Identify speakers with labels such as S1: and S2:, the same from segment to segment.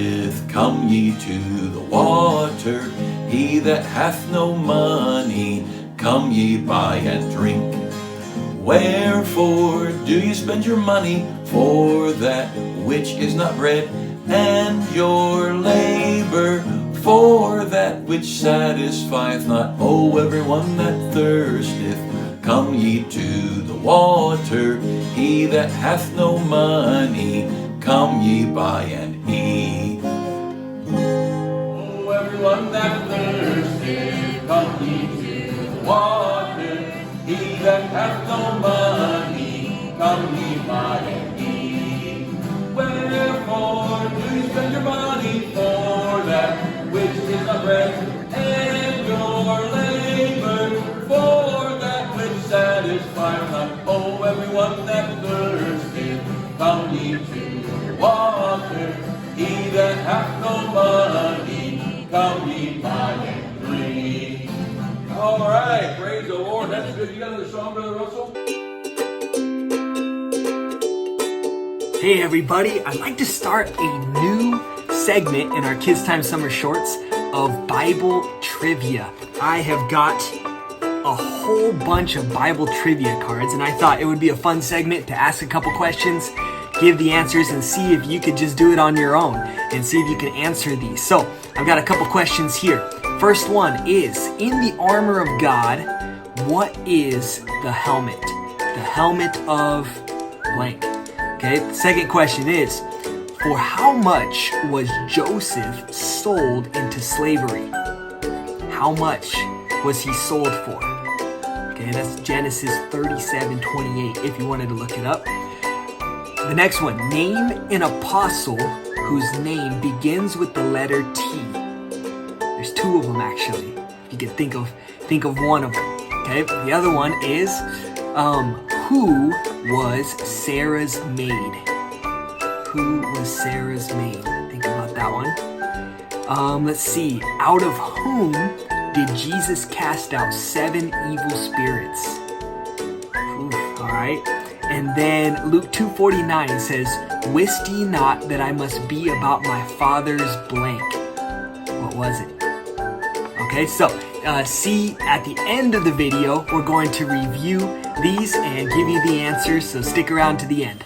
S1: thirsteth, come ye to the water. He that hath no money, come ye buy and drink. Wherefore do ye spend your money for that which is not bread, and your labor for that which satisfieth not? O everyone that thirsteth, come ye to the water. He that hath no money, come ye buy and eat. O everyone that thirsteth, come ye to the water. He that hath no money, come ye buy and eat. Wherefore do you spend your money for that which is not bread, and your labor for that which satisfieth not? O everyone that thirsteth, come ye to the water. He that hath no money, come ye buy and drink. All right, praise the Lord. That's good. You got another song, Brother Russell?
S2: Hey everybody, I'd like to start a new segment in our Kids Time Summer Shorts of Bible Trivia. I have got a whole bunch of Bible trivia cards, and I thought it would be a fun segment to ask a couple questions, give the answers, and see if you could just do it on your own and see if you can answer these. So I've got a couple questions here. First one is, in the armor of God, what is the helmet? The helmet of blank. Okay, the second question is, for how much was Joseph sold into slavery? How much was he sold for? Okay, that's Genesis 37:28 if you wanted to look it up. The next one, name an apostle whose name begins with the letter T. There's two of them actually. You can think of one of them. Okay, the other one is, who was Sarah's maid? Who was Sarah's maid? Think about that one. Let's see. Out of whom did Jesus cast out 7 evil spirits? All right. And then Luke 2:49 says, wist ye not that I must be about my Father's blank? What was it? Okay, so see at the end of the video, we're going to review these and give you the answers, so stick around to the end.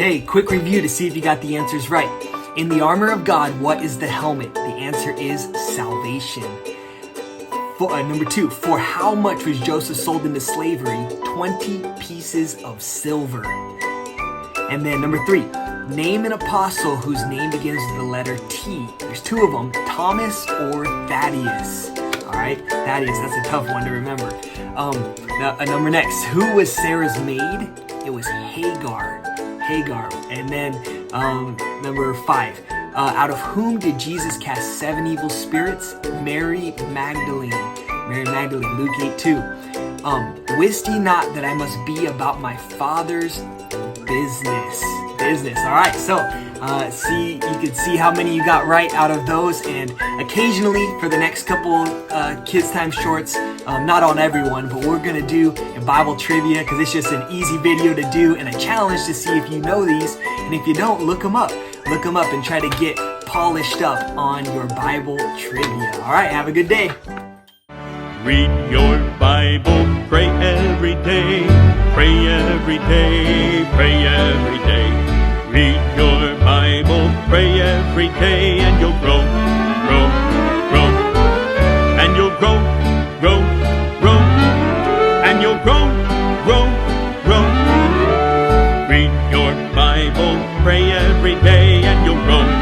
S2: Okay, quick review to see if you got the answers right. In the armor of God, what is the helmet? The answer is salvation. Number 2, for how much was Joseph sold into slavery? 20 pieces of silver. And then number 3, name an apostle whose name begins with the letter T. There's 2 of them, Thomas or Thaddeus. All right, Thaddeus, that's a tough one to remember. Number next, who was Sarah's maid? It was Hagar. And then number 5, out of whom did Jesus cast 7 evil spirits? Mary Magdalene, Luke 8:2. Wist ye not that I must be about my Father's business? All right, so you can see how many you got right out of those, and occasionally for the next couple Kids Time Shorts, not on everyone, but we're gonna do a Bible trivia because it's just an easy video to do and a challenge to see if you know these, and if you don't, look them up and try to get polished up on your Bible trivia. All right, have a good day.
S3: Read your Bible, pray every day, pray every day, pray every day. Read your Bible, pray every day, and you'll grow, and you'll grow, and you'll grow. Read your Bible, pray every day, and you'll grow.